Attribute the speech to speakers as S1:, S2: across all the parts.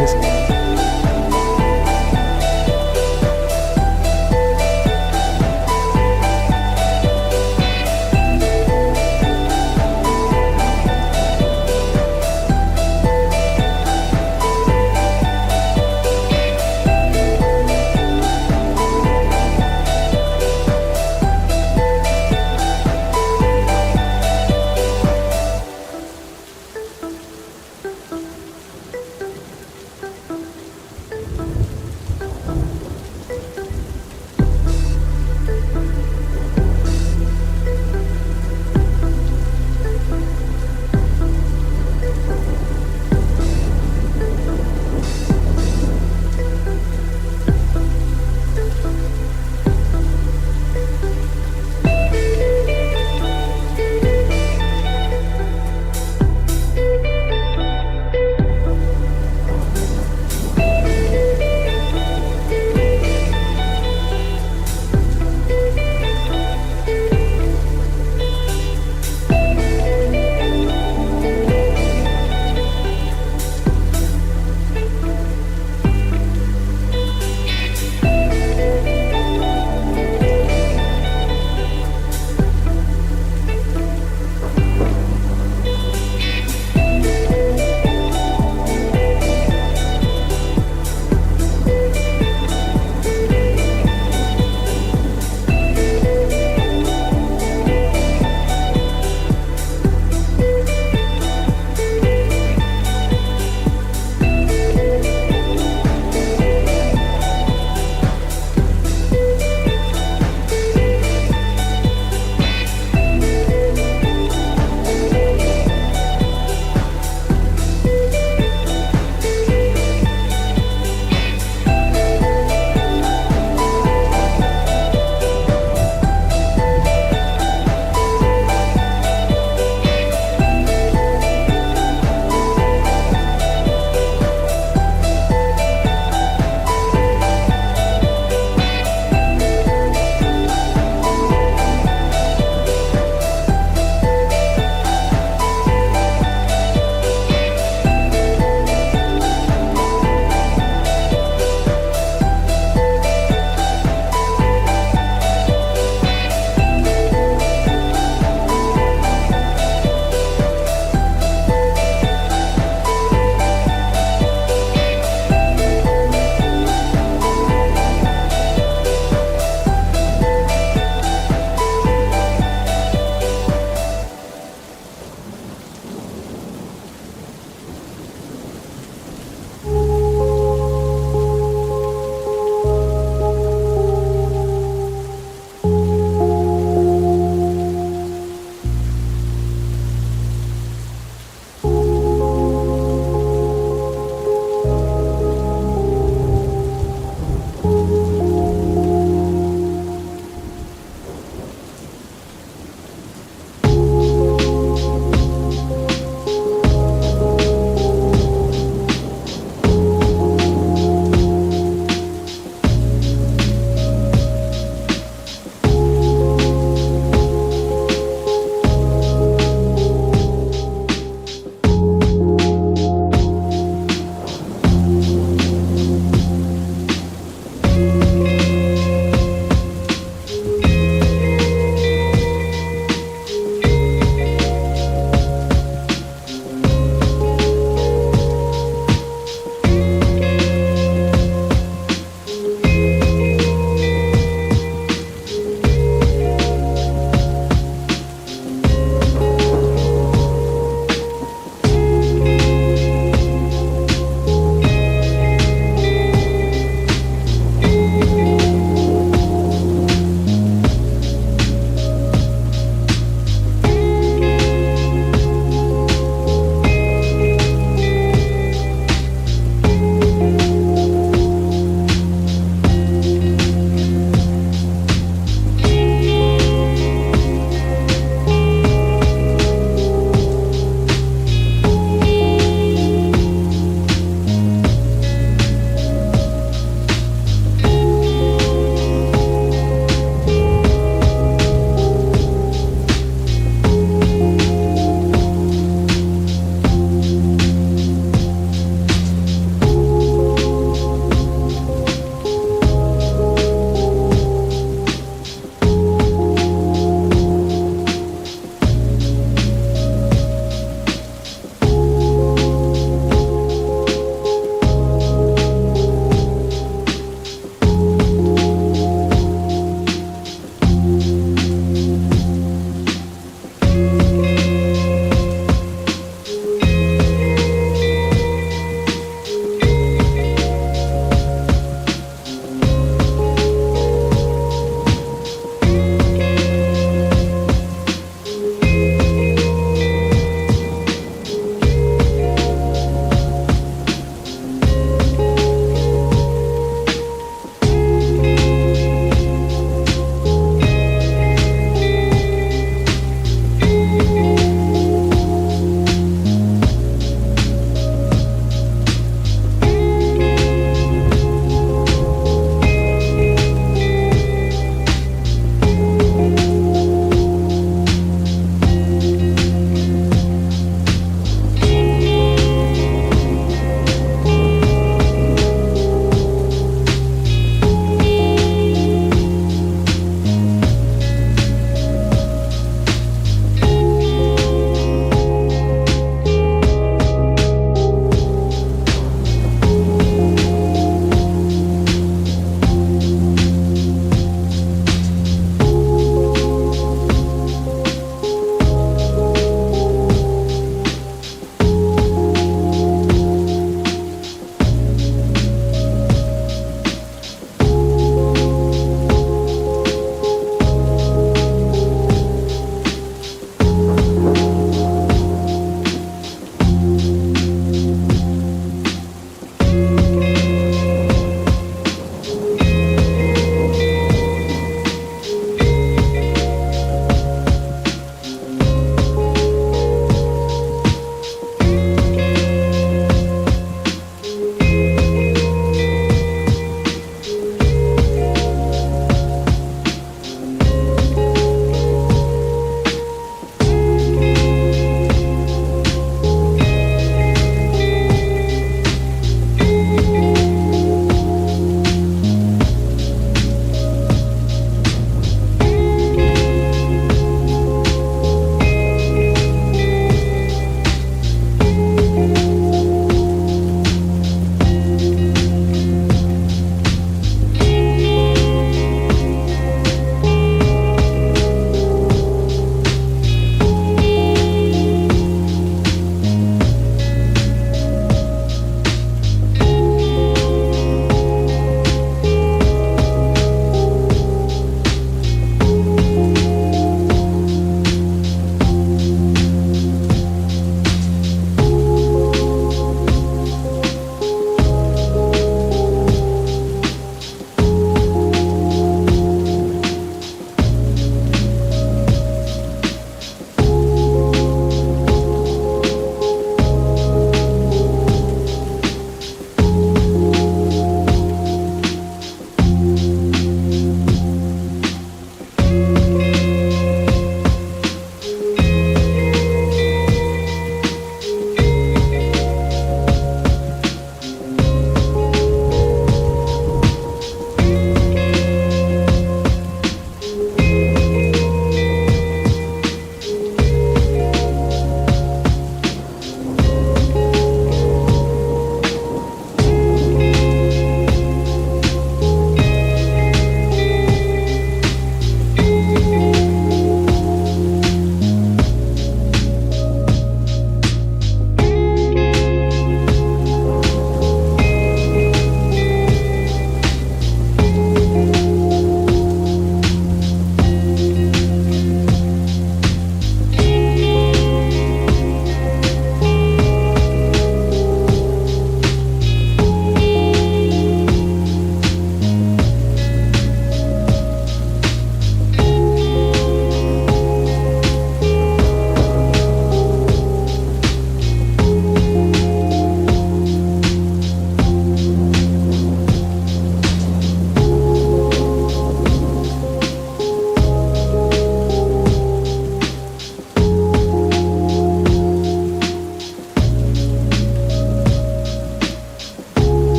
S1: ですか？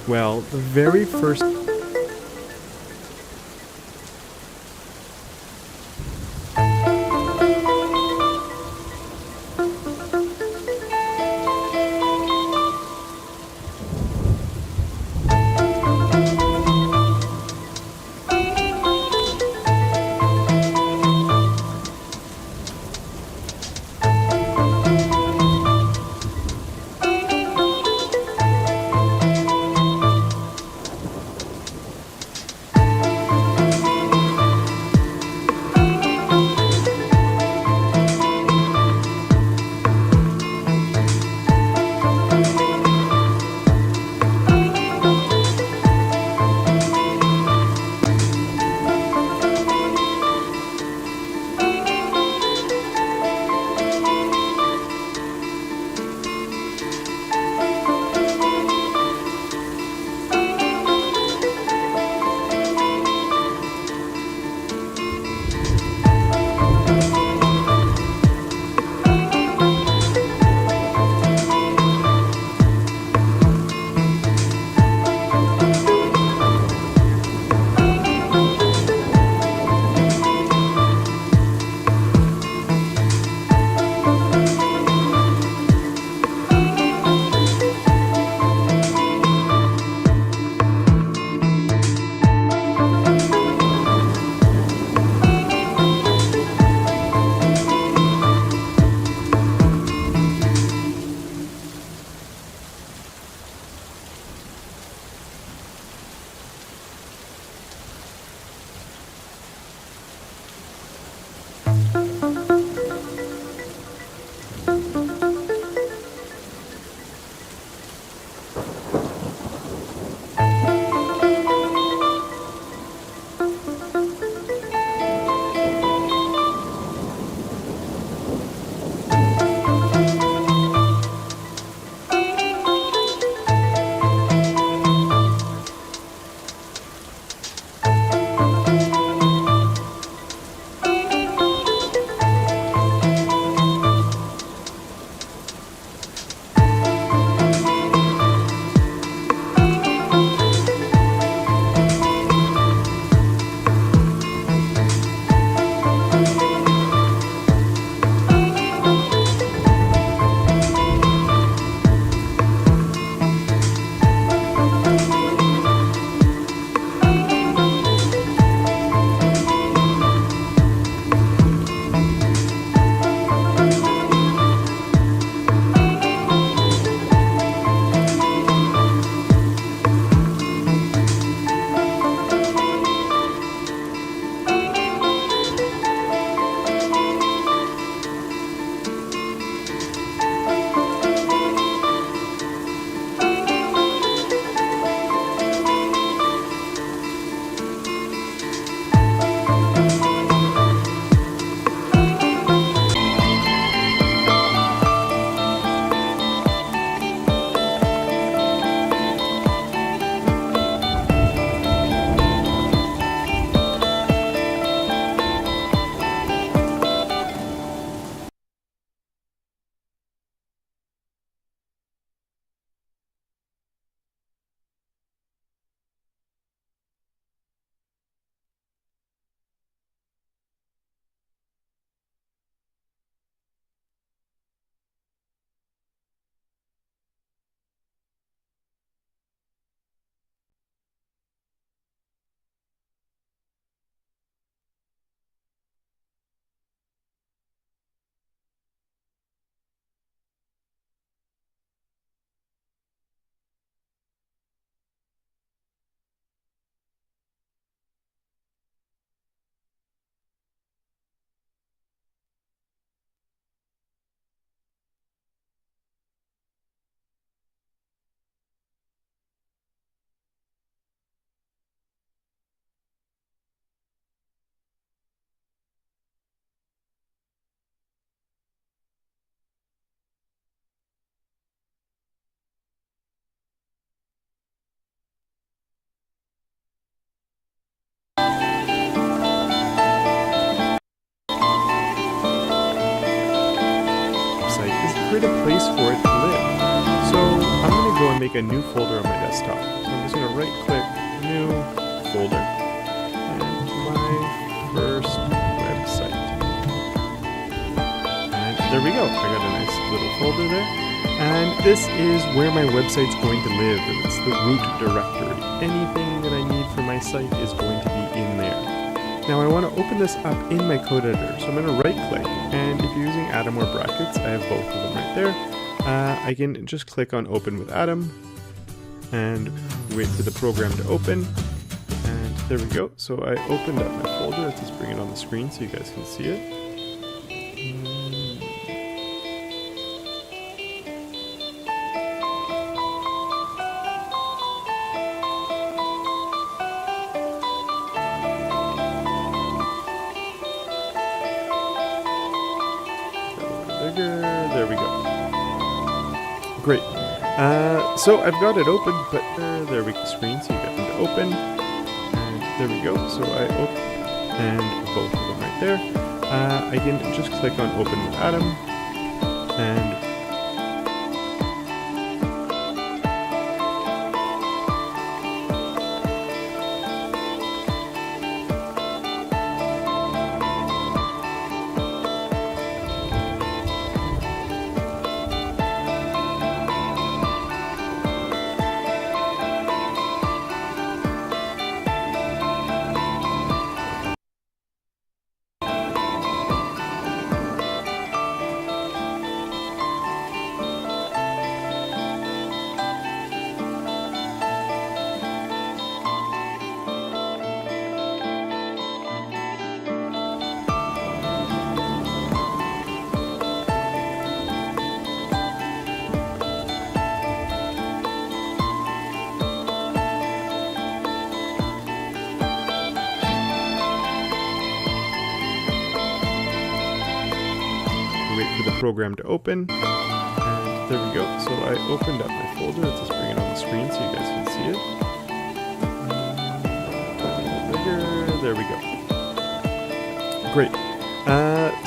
S1: Well, the very first want to make a new folder on my desktop. So I'm just going to right click, new folder, and my first website. And there we go. I got a nice little folder there. And this is where my website's going to live. It's the root directory. Anything that I need for my site is going to be in there. Now I want to open this up in my code editor, so I'm going to right click, and if you're using Atom or brackets, I have both of them right there. I can just click on open with Atom and wait for the program to open, and there we go. So I opened up my folder. Let's just bring it on the screen so you guys can see it. There we go. Great. So I've got it open, but there we go. Screen, so you get them to open. And there we go. So I open, and both of them right there. I can just click on open with Atom, and wait for the program to open, and there we go. So I opened up my folder. Let's just bring it on the screen so you guys can see it. Bigger. There we go. Great.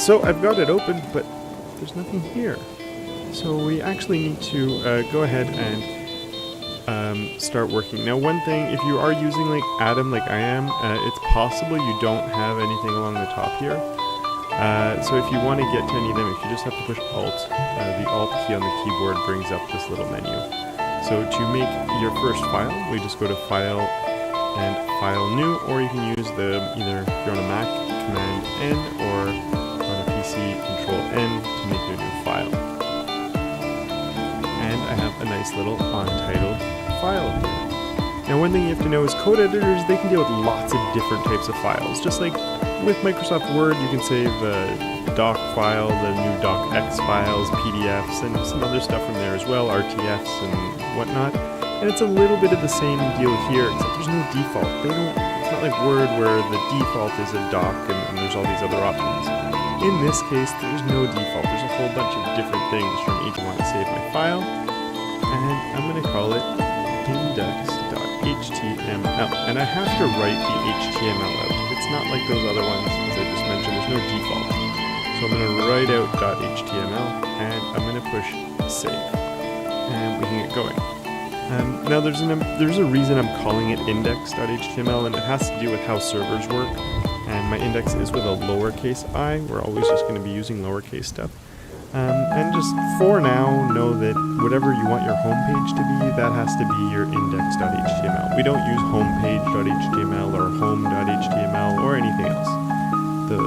S1: So I've got it open, but there's nothing here. So we actually need to go ahead and start working. Now, one thing, if you are using like Atom like I am, it's possible you don't have anything along the top here. So if you want to get to any of them, if you just have to push Alt, the Alt key on the keyboard brings up this little menu. So to make your first file, we just go to File and File New, or you can use the either if you're on a Mac, Command N, or on a PC, Control N to make your new file. And I have a nice little untitled file here. Now, one thing you have to know is code editors, they can deal with lots of different types of files. Just like with Microsoft Word, you can save a doc file, the new docx files, PDFs, and some other stuff from there as well, RTFs and whatnot. And it's a little bit of the same deal here, except there's no default. It's not like Word where the default is a doc and there's all these other options. In this case, there's no default. There's a whole bunch of different things from each one to save my file. And I'm going to call it index.html. And I have to write the HTML out. It's not like those other ones, as I just mentioned, there's no default. So I'm going to write out .html, and I'm going to push save. And we can get going. Now there's a reason I'm calling it index.html, and it has to do with how servers work. And my index is with a lowercase I. We're always just going to be using lowercase stuff. And just for now, know that whatever you want your homepage to be, that has to be your index.html. We don't use homepage.html or home.html or anything else. The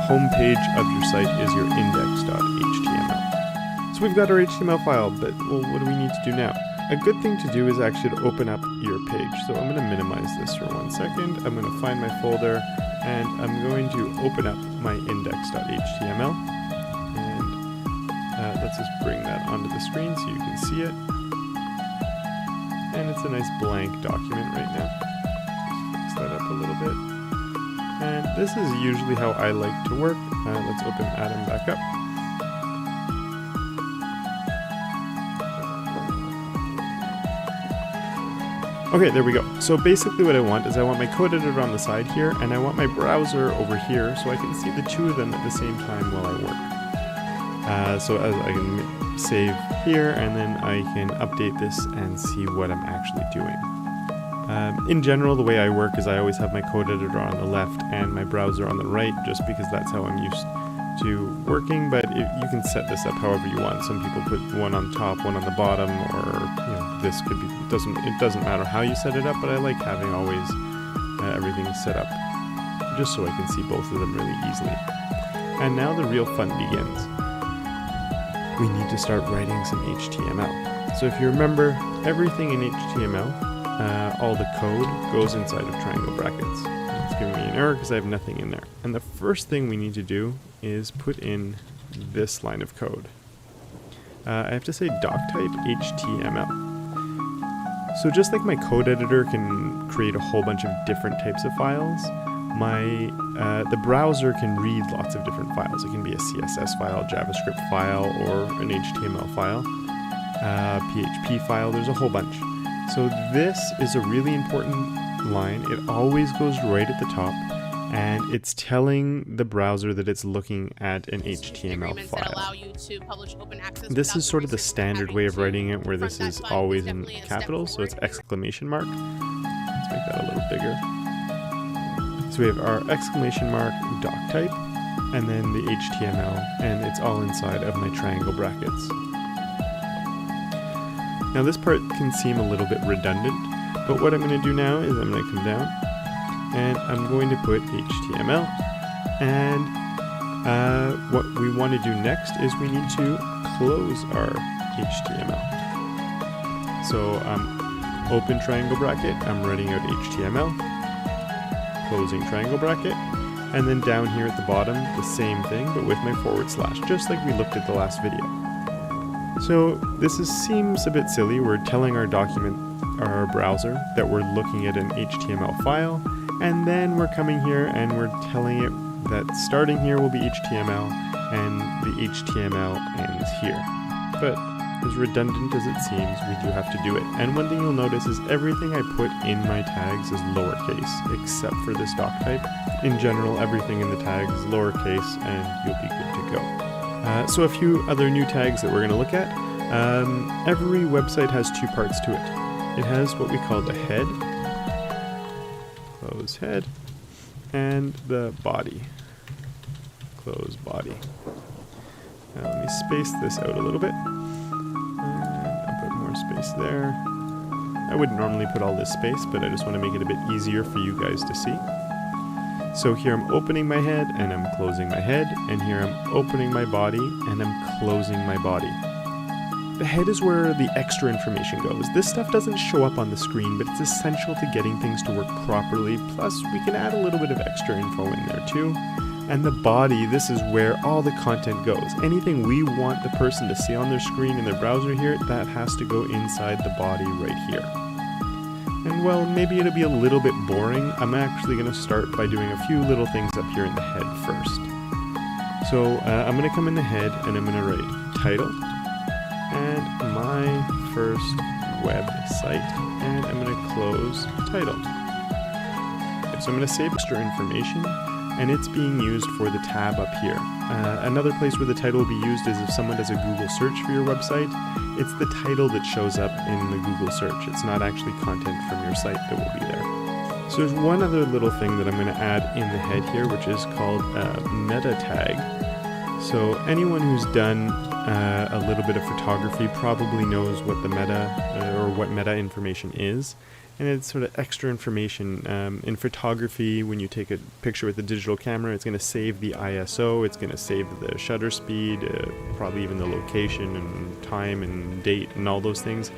S1: homepage of your site is your index.html. So we've got our HTML file, but well, what do we need to do now? A good thing to do is actually to open up your page. So I'm going to minimize this for 1 second. I'm going to find my folder, and I'm going to open up my index.html. Let's just bring that onto the screen so you can see it. And it's a nice blank document right now. Fix that up a little bit. And this is usually how I like to work. Let's open Atom back up. Okay, there we go. So basically what I want is I want my code editor on the side here, and I want my browser over here so I can see the two of them at the same time while I work. So as I can save here, and then I can update this and see what I'm actually doing. In general, the way I work is I always have my code editor on the left and my browser on the right, just because that's how I'm used to working, but you can set this up however you want. Some people put one on top, one on the bottom, or this could be, it doesn't matter how you set it up, but I like having always everything set up just so I can see both of them really easily. And now the real fun begins. We need to start writing some HTML. So if you remember, everything in HTML, all the code goes inside of triangle brackets. It's giving me an error because I have nothing in there. And the first thing we need to do is put in this line of code. I have to say doctype HTML. So just like my code editor can create a whole bunch of different types of files, the browser can read lots of different files. It can be a CSS file, JavaScript file, or an HTML file, PHP file. There's a whole bunch. So this is a really important line. It always goes right at the top, and it's telling the browser that it's looking at an HTML file. This is sort of the standard way of writing it, where this is always in capitals, so it's exclamation mark. Let's make that a little bigger. So we have our exclamation mark doctype, and then the HTML, and it's all inside of my triangle brackets. Now this part can seem a little bit redundant, but what I'm going to do now is I'm going to come down and I'm going to put HTML, and what we want to do next is we need to close our HTML. So open triangle bracket, I'm writing out HTML, closing triangle bracket, and then down here at the bottom the same thing but with my /, just like we looked at the last video. So this seems a bit silly. We're telling our browser that we're looking at an HTML file, and then we're coming here and we're telling it that starting here will be HTML and the HTML ends here. But as redundant as it seems, we do have to do it. And one thing you'll notice is everything I put in my tags is lowercase, except for this doctype. In general, everything in the tags is lowercase, and you'll be good to go. So a few other new tags that we're going to look at. Every website has two parts to it. It has what we call the head, close head, and the body, close body. Now let me space this out a little bit. I'll put more space there. I wouldn't normally put all this space, but I just want to make it a bit easier for you guys to see. So here I'm opening my head and I'm closing my head, and here I'm opening my body and I'm closing my body. The head is where the extra information goes. This stuff doesn't show up on the screen, but it's essential to getting things to work properly. Plus, we can add a little bit of extra info in there too. And the body, this is where all the content goes. Anything we want the person to see on their screen in their browser here, that has to go inside the body right here. And well, maybe it'll be a little bit boring. I'm actually going to start by doing a few little things up here in the head first. So I'm going to come in the head and I'm going to write title and my first website, and I'm going to close title. Okay, so I'm going to save extra information, and it's being used for the tab up here. Another place where the title will be used is if someone does a Google search for your website. It's the title that shows up in the Google search. It's not actually content from your site that will be there. So there's one other little thing that I'm going to add in the head here, which is called a meta tag. So anyone who's done a little bit of photography probably knows what the meta or what meta information is. And it's sort of extra information. In photography, when you take a picture with a digital camera, it's going to save the ISO, it's going to save the shutter speed, probably even the location and time and date and all those things.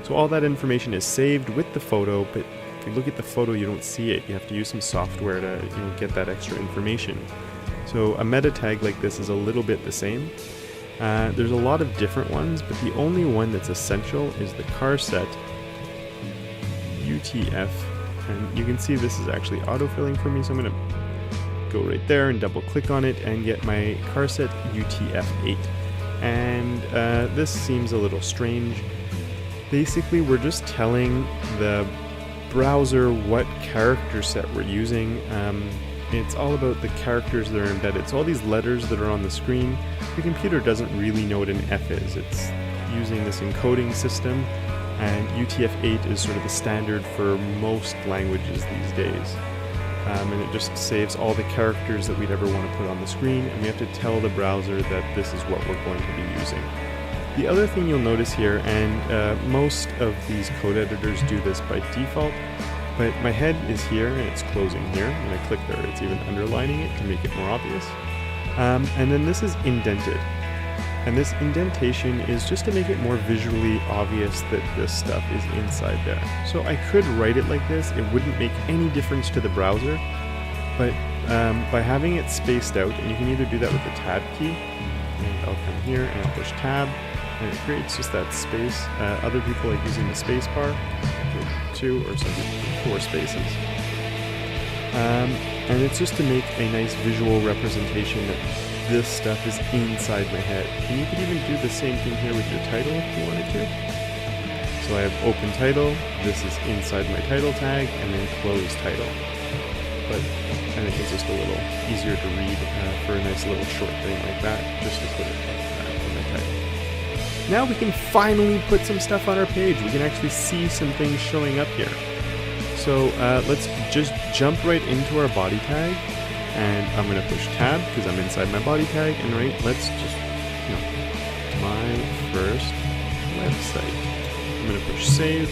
S1: So all that information is saved with the photo, but if you look at the photo, you don't see it. You have to use some software to get that extra information. So a meta tag like this is a little bit the same. There's a lot of different ones, but the only one that's essential is the car set UTF, and you can see this is actually autofilling for me, so I'm going to go right there and double click on it and get my car set UTF-8. And this seems a little strange. Basically, we're just telling the browser what character set we're using. it's all about the characters that are embedded. So all these letters that are on the screen, the computer doesn't really know what an F is. It's using this encoding system, and UTF-8 is sort of the standard for most languages these days. And it just saves all the characters that we'd ever want to put on the screen, and we have to tell the browser that this is what we're going to be using. The other thing you'll notice here, and most of these code editors do this by default, but my head is here and it's closing here. When I click there, it's even underlining it to make it more obvious. And then this is indented. And this indentation is just to make it more visually obvious that this stuff is inside there. So I could write it like this, it wouldn't make any difference to the browser, but by having it spaced out, and you can either do that with the tab key, and I'll come here and I'll push tab, and it creates just that space. Other people like using the space bar, 2 or some 4 spaces. And it's just to make a nice visual representation that this stuff is inside my head. And you could even do the same thing here with your title if you wanted to. So I have open title, this is inside my title tag, and then close title. But I think it's just a little easier to read for a nice little short thing like that, just to put it in my title. Now we can finally put some stuff on our page. We can actually see some things showing up here. So let's just jump right into our body tag. And I'm going to push tab because I'm inside my body tag, and let's just, my first website. I'm going to push save,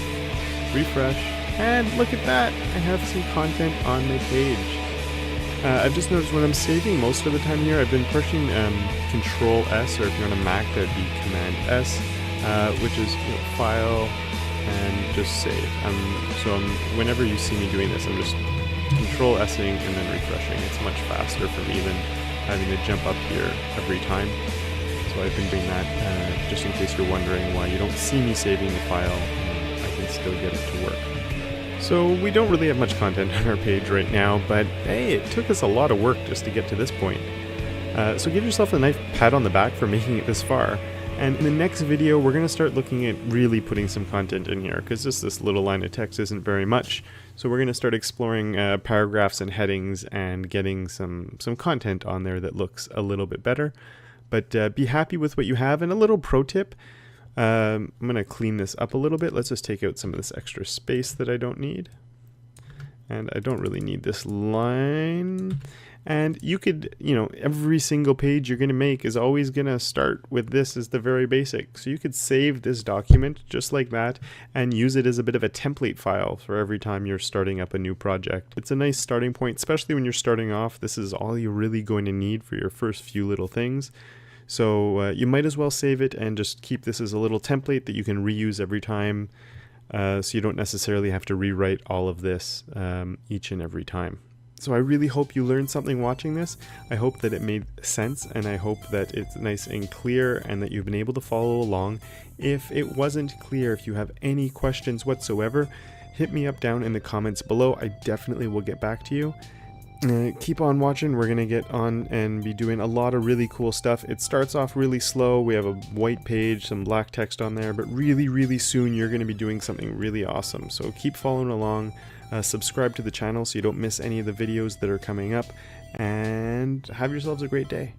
S1: refresh, and look at that, I have some content on my page. I've just noticed when I'm saving most of the time here, I've been pushing Control S, or if you're on a Mac, that'd be Command S, which is file and just save. Whenever you see me doing this, I'm just Control S-ing and then refreshing. It's much faster for me than having to jump up here every time. So I've been doing that just in case you're wondering why you don't see me saving the file. I can still get it to work. So we don't really have much content on our page right now, but hey, it took us a lot of work just to get to this point. So give yourself a nice pat on the back for making it this far. And in the next video, we're going to start looking at really putting some content in here, because just this little line of text isn't very much. So we're going to start exploring paragraphs and headings and getting some content on there that looks a little bit better. But be happy with what you have. And a little pro tip, I'm going to clean this up a little bit. Let's just take out some of this extra space that I don't need. And I don't really need this line. And you could, every single page you're going to make is always going to start with this as the very basic. So you could save this document just like that and use it as a bit of a template file for every time you're starting up a new project. It's a nice starting point, especially when you're starting off. This is all you're really going to need for your first few little things. So you might as well save it and just keep this as a little template that you can reuse every time. So you don't necessarily have to rewrite all of this each and every time. So I really hope you learned something watching this. I hope that it made sense, and I hope that it's nice and clear and that you've been able to follow along. If it wasn't clear, if you have any questions whatsoever, hit me up down in the comments below. I definitely will get back to you. Keep on watching. We're going to get on and be doing a lot of really cool stuff. It starts off really slow. We have a white page, some black text on there, but really, really soon you're going to be doing something really awesome. So keep following along. Subscribe to the channel so you don't miss any of the videos that are coming up, and have yourselves a great day.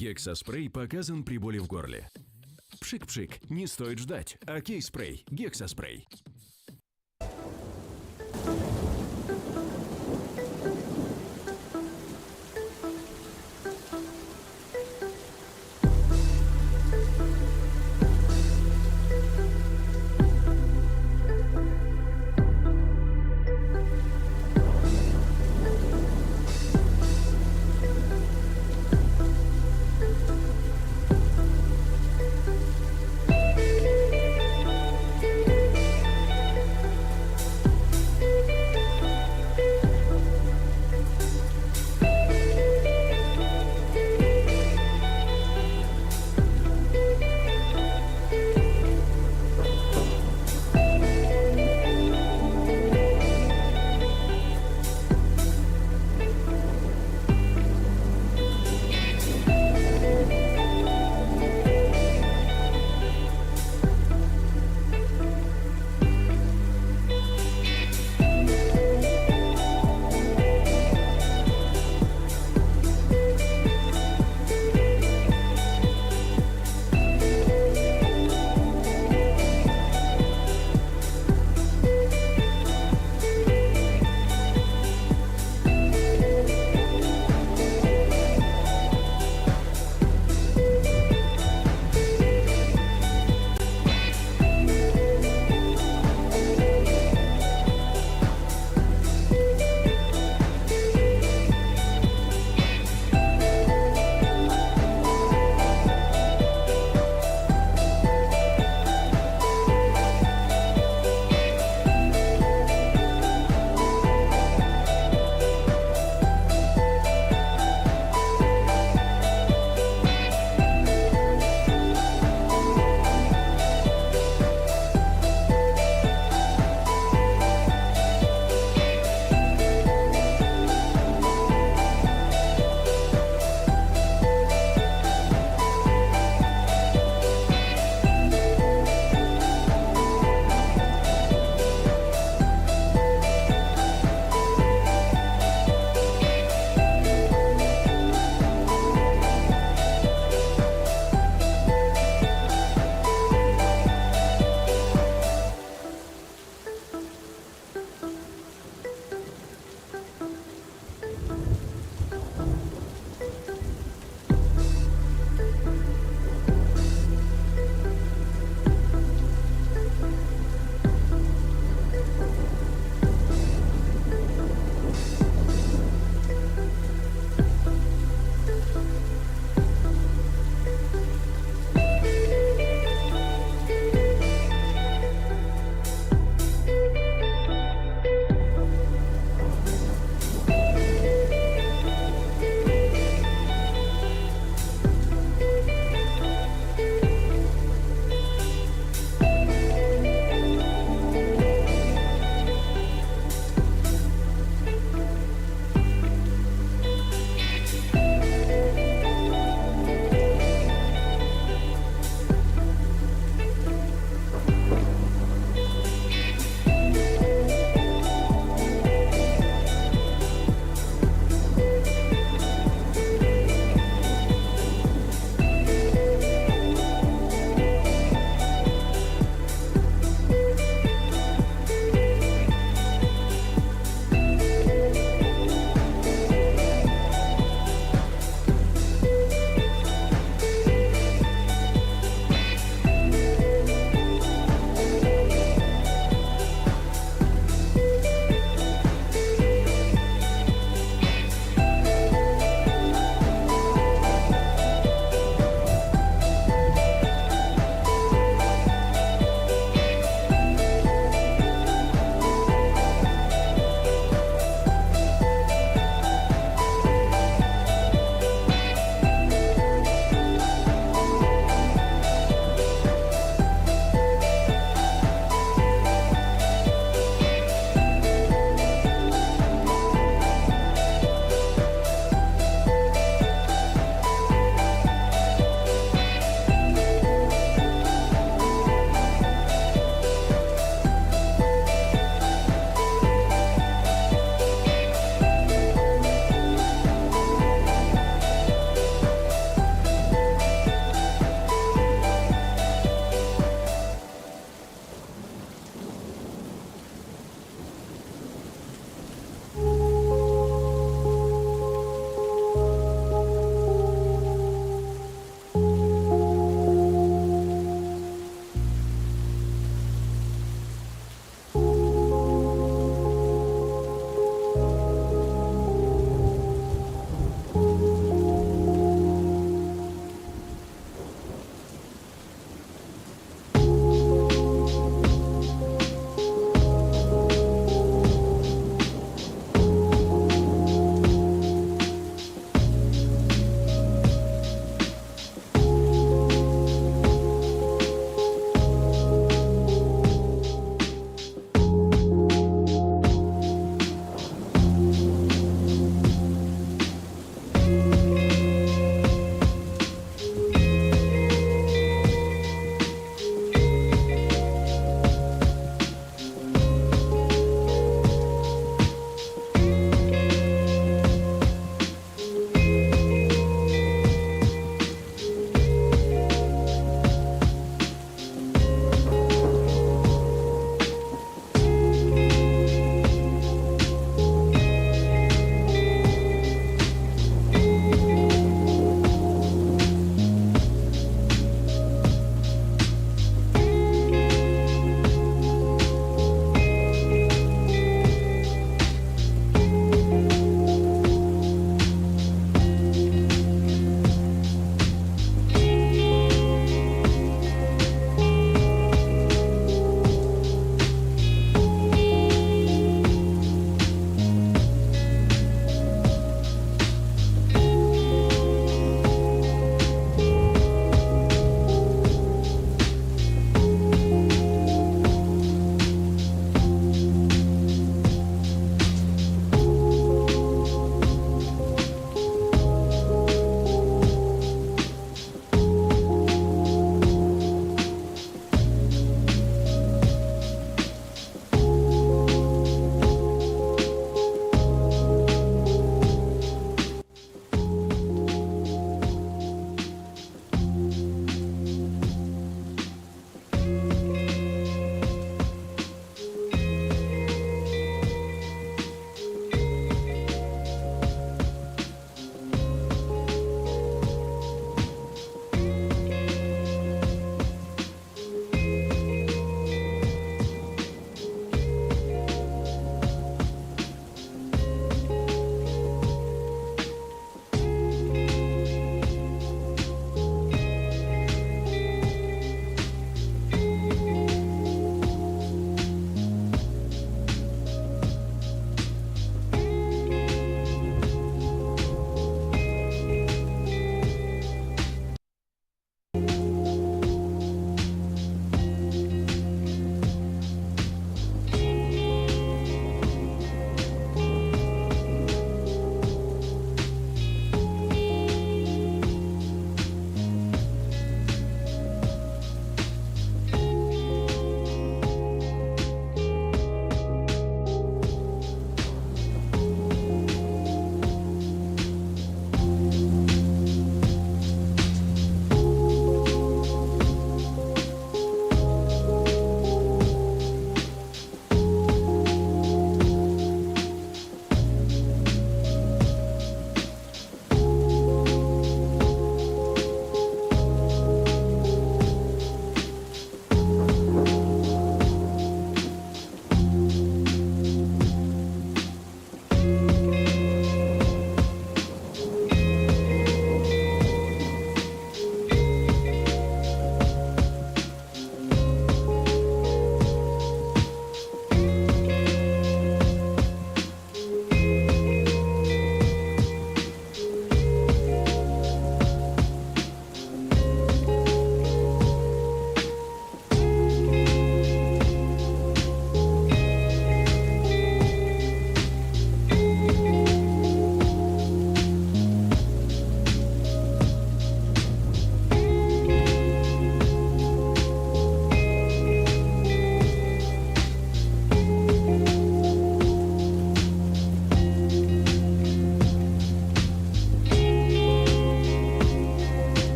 S2: Гексаспрей показан при боли в горле. Пшик-пшик, не стоит ждать. Окей-спрей, гексаспрей.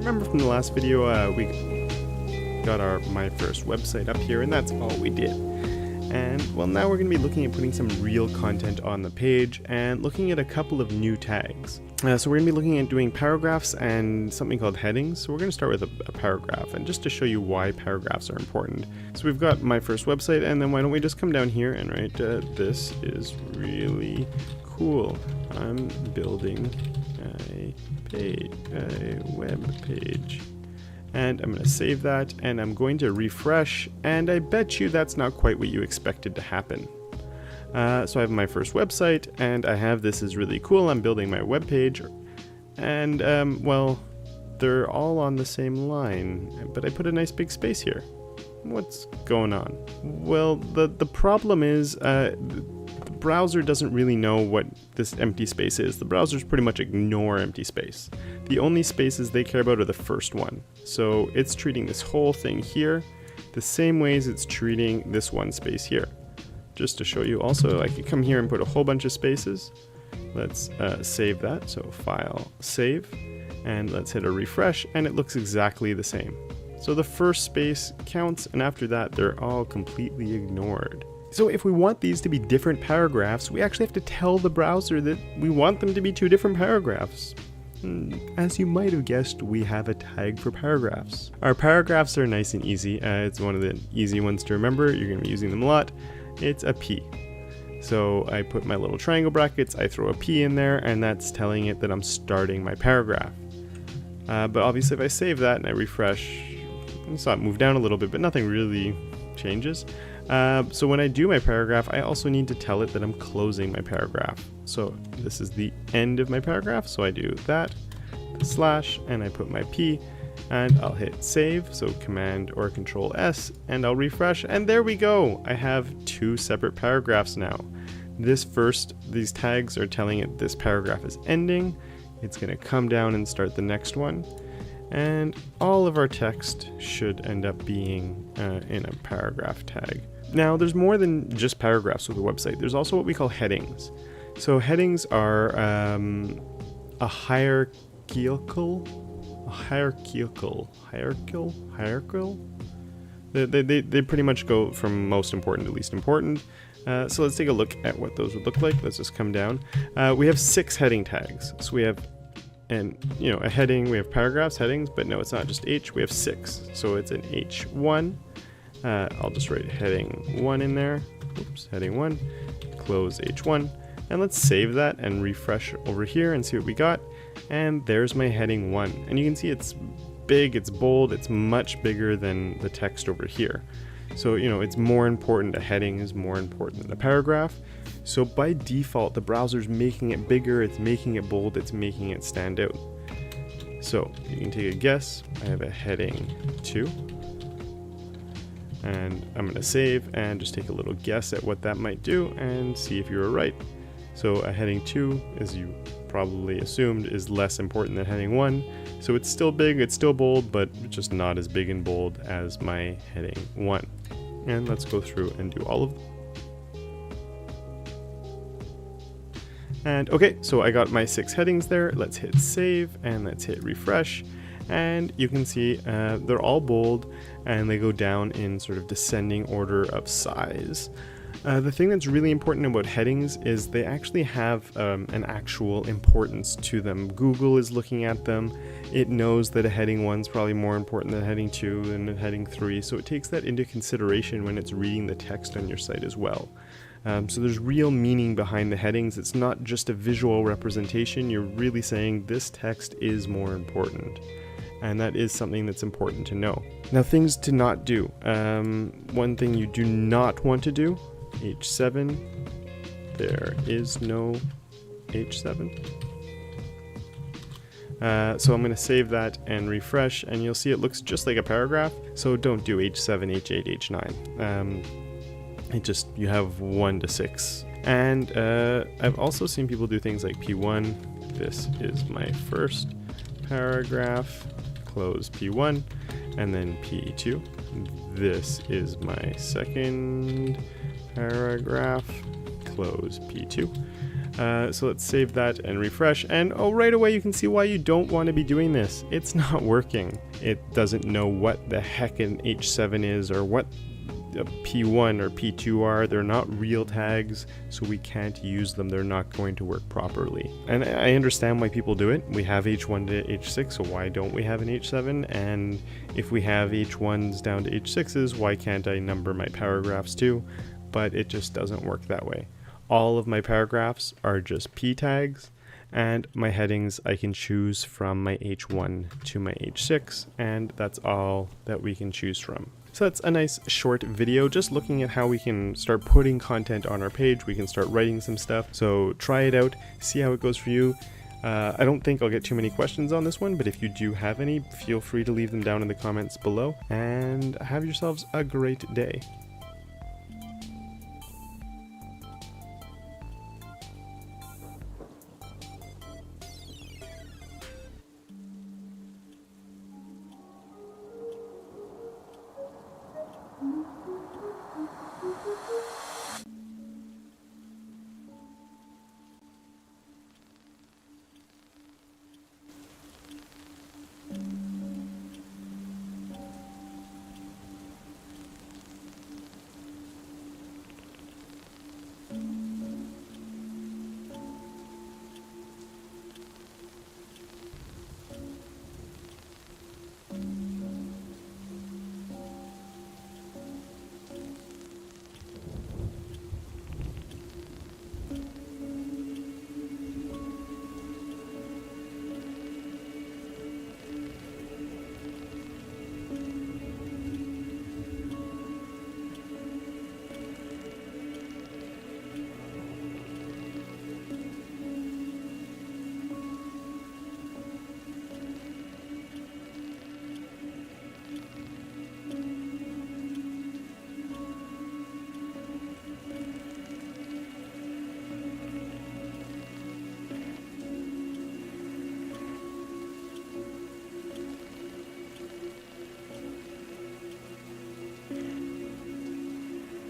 S1: remember from the last video, we got my first website up here, and that's all we did. And well, now we're going to be looking at putting some real content on the page and looking at a couple of new tags. So we're going to be looking at doing paragraphs and something called headings. So we're going to start with a paragraph, and just to show you why paragraphs are important. So we've got my first website, and then why don't we just come down here and write, this is really cool. I'm building a web page. And I'm going to save that, and I'm going to refresh, and I bet you that's not quite what you expected to happen. So I have my first website, and I have this is really cool. I'm building my web page, and well, they're all on the same line, but I put a nice big space here. What's going on? Well, the problem is the browser doesn't really know what this empty space is. The browsers pretty much ignore empty space. The only spaces they care about are the first one. So it's treating this whole thing here the same way as it's treating this one space here. Just to show you also, I could come here and put a whole bunch of spaces. Let's save that. So file, save, and let's hit a refresh, and it looks exactly the same. So the first space counts, and after that, they're all completely ignored. So if we want these to be different paragraphs, we actually have to tell the browser that we want them to be two different paragraphs. As you might have guessed, we have a tag for paragraphs. Our paragraphs are nice and easy. It's one of the easy ones to remember. You're going to be using them a lot. It's a P. So I put my little triangle brackets, I throw a P in there, and that's telling it that I'm starting my paragraph. But obviously if I save that and I refresh, you saw it move down a little bit, but nothing really changes. So when I do my paragraph, I also need to tell it that I'm closing my paragraph. So this is the end of my paragraph, so I do that, slash, and I put my P, and I'll hit save, so Command or Control S, and I'll refresh, and there we go! I have two separate paragraphs now. These tags are telling it this paragraph is ending. It's going to come down and start the next one. And all of our text should end up being in a paragraph tag. Now, there's more than just paragraphs with a website. There's also what we call headings. So headings are a hierarchical. They pretty much go from most important to least important. So let's take a look at what those would look like. Let's just come down. We have 6 heading tags. So we have a heading, we have paragraphs, headings, but no, it's not just H, we have 6. So it's an H1. I'll just write heading 1 in there. Oops, heading 1, close H1. And let's save that and refresh over here and see what we got. And there's my heading 1. And you can see it's big, it's bold, it's much bigger than the text over here. So, it's more important, a heading is more important than a paragraph. So by default, the browser's making it bigger, it's making it bold, it's making it stand out. So you can take a guess. I have a heading 2. And I'm going to save and just take a little guess at what that might do and see if you were right. So a heading 2, as you probably assumed, is less important than heading 1. So it's still big, it's still bold, but just not as big and bold as my heading 1. And let's go through and do all of them. And okay, so I got my 6 headings there. Let's hit save and let's hit refresh. And you can see they're all bold and they go down in sort of descending order of size. The thing that's really important about headings is they actually have an actual importance to them. Google is looking at them. It knows that a heading 1 is probably more important than a heading 2 and a heading 3, so it takes that into consideration when it's reading the text on your site as well. So there's real meaning behind the headings. It's not just a visual representation. You're really saying this text is more important. And that is something that's important to know. Now, things to not do. One thing you do not want to do, H7. There is no H7. So I'm going to save that and refresh, and you'll see it looks just like a paragraph. So don't do H7, H8, H9. You have 1 to 6. And I've also seen people do things like P1. This is my first paragraph. Close P1, and then P2. This is my second paragraph. Close P2. So let's save that and refresh, and oh, right away you can see why you don't want to be doing this. It's not working. It doesn't know what the heck an H7 is or what a P1 or P2 are. They're not real tags, so we can't use them. They're not going to work properly. And I understand why people do it. We have H1 to H6, so why don't we have an H7? And if we have H1s down to H6s, why can't I number my paragraphs too? But it just doesn't work that way. All of my paragraphs are just P tags, and my headings I can choose from my H1 to my H6, and that's all that we can choose from. So that's a nice short video just looking at how we can start putting content on our page. We can start writing some stuff. So try it out, see how it goes for you. I don't think I'll get too many questions on this one, but if you do have any, feel free to leave them down in the comments below, and have yourselves a great day.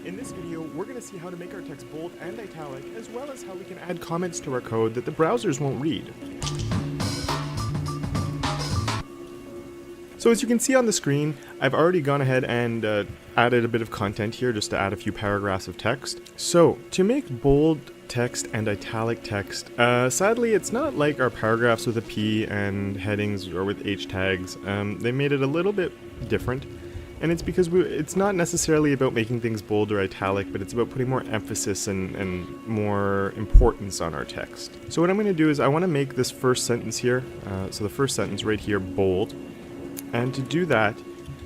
S1: In this video, we're going to see how to make our text bold and italic, as well as how we can add comments to our code that the browsers won't read. So as you can see on the screen, I've already gone ahead and added a bit of content here just to add a few paragraphs of text. So to make bold text and italic text, sadly it's not like our paragraphs with a P and headings or with H tags. They made it a little bit different. And it's because it's not necessarily about making things bold or italic, but it's about putting more emphasis and more importance on our text. So what I'm going to do is I want to make this first sentence here, so the first sentence right here, bold. And to do that,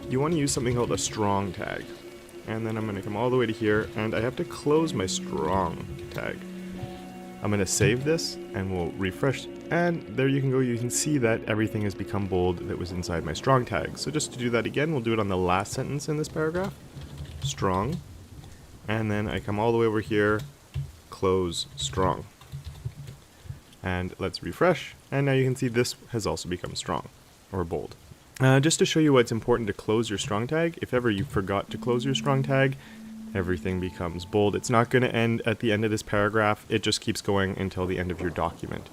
S1: you want to use something called a strong tag. And then I'm going to come all the way to here, and I have to close my strong tag. I'm going to save this, and we'll refresh, and there you can go. You can see that everything has become bold that was inside my strong tag. So just to do that again, we'll do it on the last sentence in this paragraph, strong, and then I come all the way over here, close strong. And let's refresh, and now you can see this has also become strong, or bold. Just to show you why it's important to close your strong tag, if ever you forgot to close your strong tag, everything becomes bold. It's not going to end at the end of this paragraph, it just keeps going until the end of your document.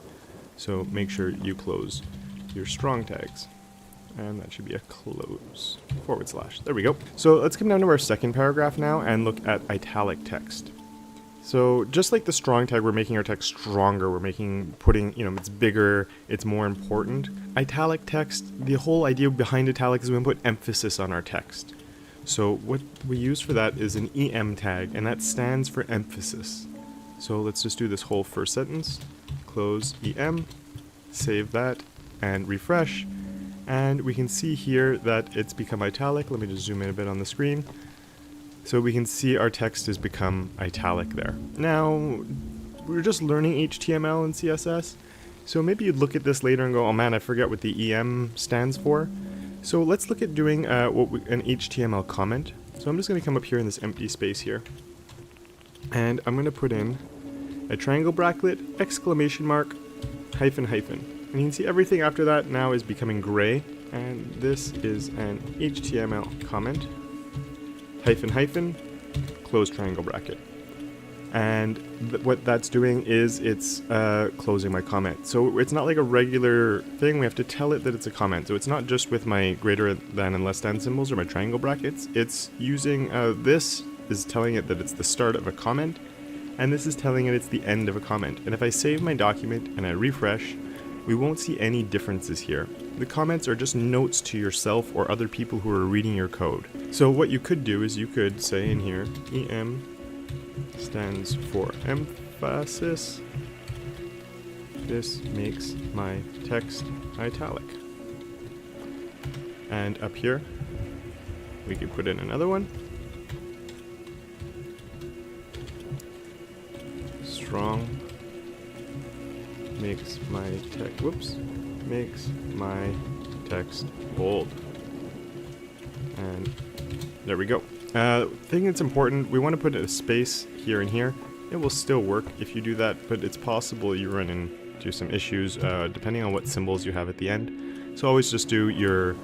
S1: So make sure you close your strong tags. And that should be a close / There we go. So let's come down to our second paragraph now and look at italic text. So just like the strong tag, we're making our text stronger. We're putting, it's bigger, it's more important. Italic text, the whole idea behind italic is we put emphasis on our text. So what we use for that is an EM tag, and that stands for emphasis. So let's just do this whole first sentence, close EM, save that, and refresh. And we can see here that it's become italic. Let me just zoom in a bit on the screen. So we can see our text has become italic there. Now, we're just learning HTML and CSS, so maybe you'd look at this later and go, oh man, I forget what the EM stands for. So let's look at doing an HTML comment. So I'm just going to come up here in this empty space here, and I'm going to put in a triangle bracket, exclamation mark, hyphen, hyphen. And you can see everything after that now is becoming gray, and this is an HTML comment, hyphen, hyphen, close triangle bracket. And what that's doing is it's closing my comment. So it's not like a regular thing. We have to tell it that it's a comment. So it's not just with my greater than and less than symbols or my triangle brackets. It's using this is telling it that it's the start of a comment, and this is telling it it's the end of a comment. And if I save my document and I refresh, we won't see any differences here. The comments are just notes to yourself or other people who are reading your code. So what you could do is you could say in here, EM stands for emphasis. This makes my text italic. And up here, we could put in another one. Strong makes my makes my text bold. And there we go. Thing that's important, we want to put a space here and here. It will still work if you do that, but it's possible you run into some issues depending on what symbols you have at the end. So always just do your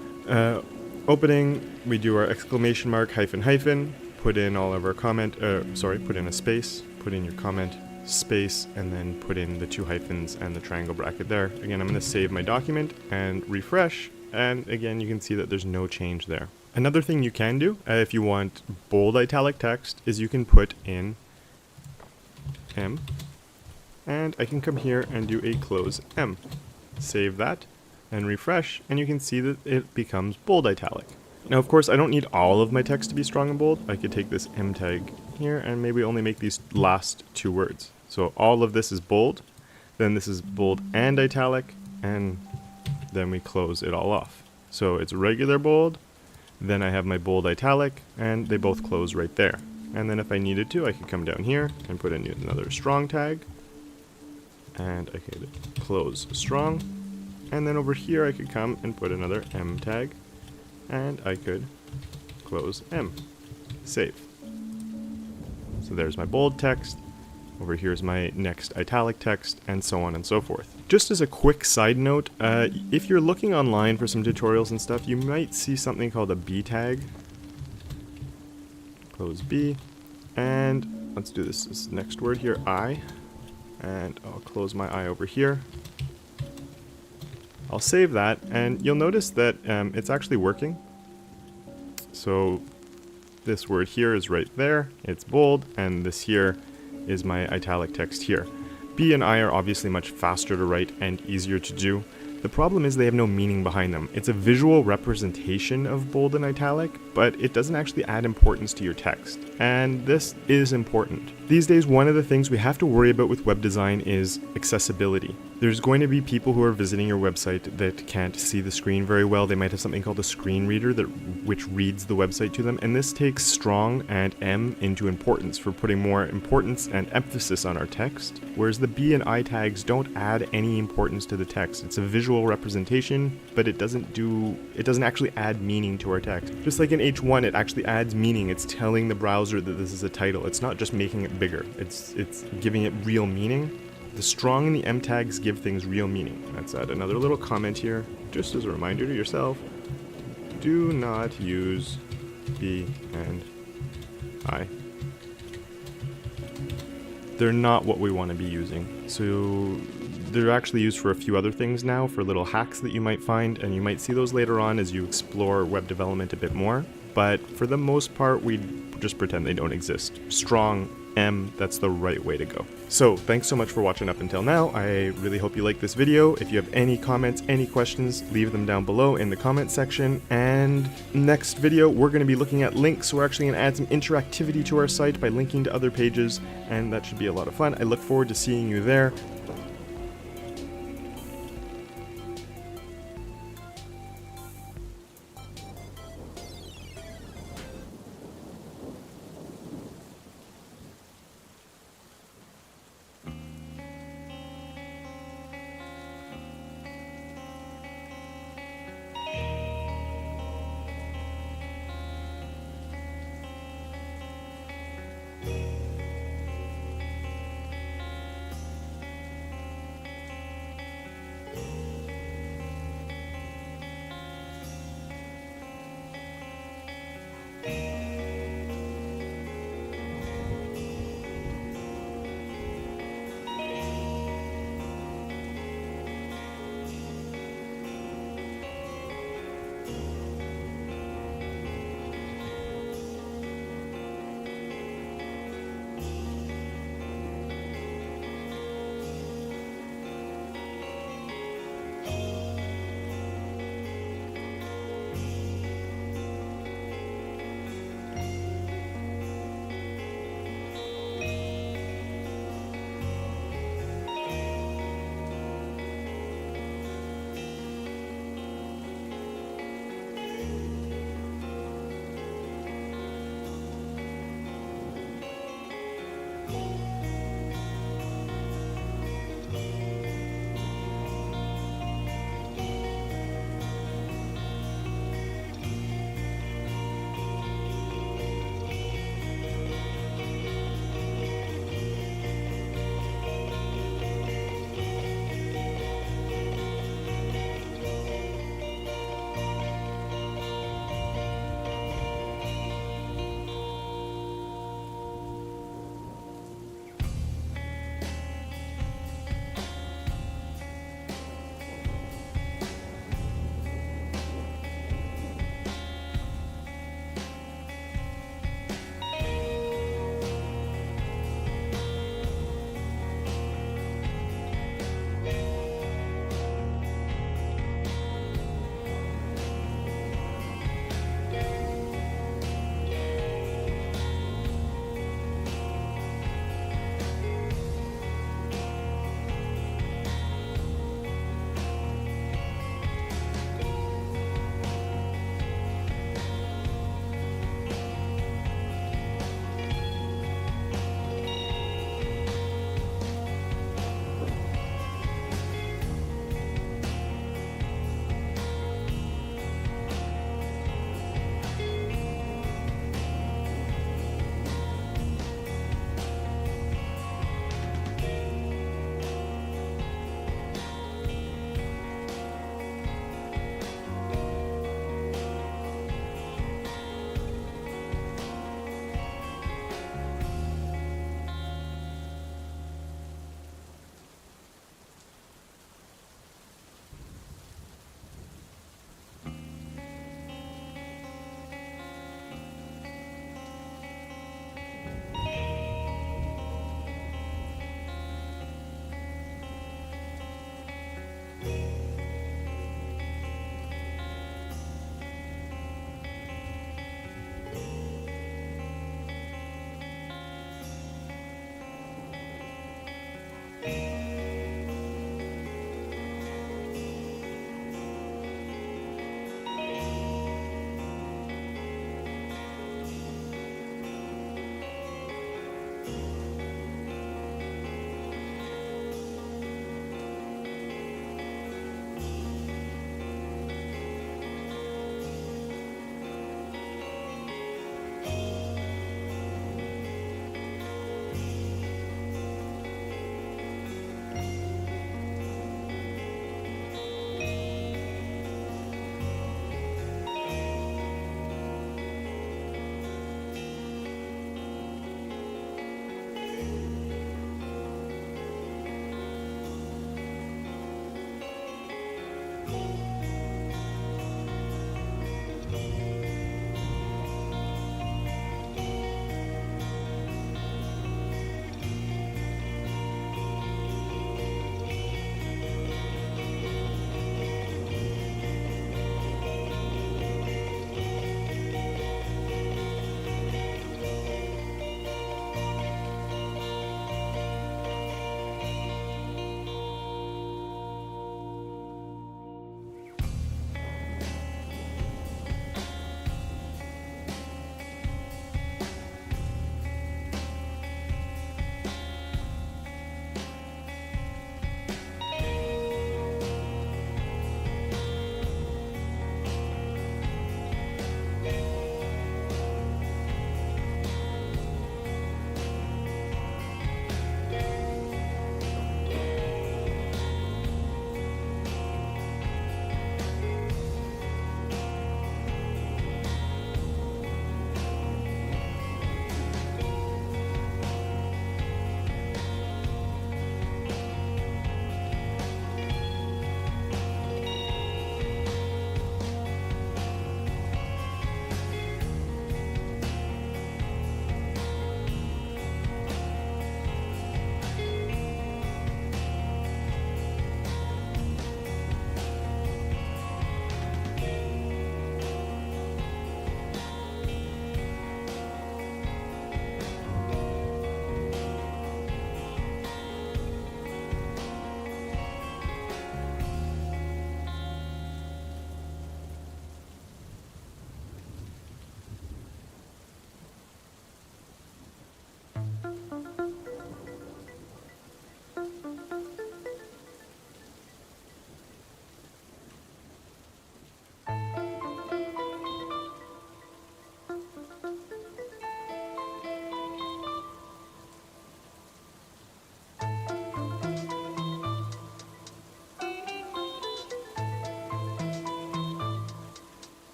S1: opening, we do our exclamation mark, hyphen, hyphen, put in all of our comment, put in a space, put in your comment, space, and then put in the 2 hyphens and the triangle bracket there. Again, I'm going to save my document and refresh, and again you can see that there's no change there. Another thing you can do if you want bold italic text is you can put in M, and I can come here and do a close M. Save that and refresh, and you can see that it becomes bold italic. Now of course I don't need all of my text to be strong and bold. I could take this M tag here and maybe only make these last 2 words. So all of this is bold, then this is bold and italic, and then we close it all off. So it's regular bold, then I have my bold italic, and they both close right there. And then if I needed to, I could come down here and put in another strong tag, and I could close strong, and then over here I could come and put another M tag, and I could close M. Save. So there's my bold text, over here's my next italic text, and so on and so forth. Just as a quick side note, if you're looking online for some tutorials and stuff, you might see something called a B tag. Close B, and let's do this next word here, I, and I'll close my I over here. I'll save that, and you'll notice that it's actually working. So this word here is right there, it's bold, and this here is my italic text here. B and I are obviously much faster to write and easier to do. The problem is they have no meaning behind them. It's a visual representation of bold and italic, but it doesn't actually add importance to your text. And this is important. These days, one of the things we have to worry about with web design is accessibility. There's going to be people who are visiting your website that can't see the screen very well. They might have something called a screen reader which reads the website to them, and this takes strong and M into importance for putting more importance and emphasis on our text, whereas the B and I tags don't add any importance to the text. It's a visual representation, but it doesn't actually add meaning to our text. Just like in H1, it actually adds meaning. It's telling the browser that this is a title. It's not just making it bigger. It's giving it real meaning. The strong and the M tags give things real meaning. Let's add another little comment here, just as a reminder to yourself. Do not use B and I. They're not what we want to be using. So they're actually used for a few other things now, for little hacks that you might find, and you might see those later on as you explore web development a bit more. But for the most part, we just pretend they don't exist. Strong M, that's the right way to go. So thanks so much for watching up until now. I really hope you liked this video. If you have any comments, any questions, leave them down below in the comment section. And next video, we're going to be looking at links. We're actually going to add some interactivity to our site by linking to other pages, and that should be a lot of fun. I look forward to seeing you there.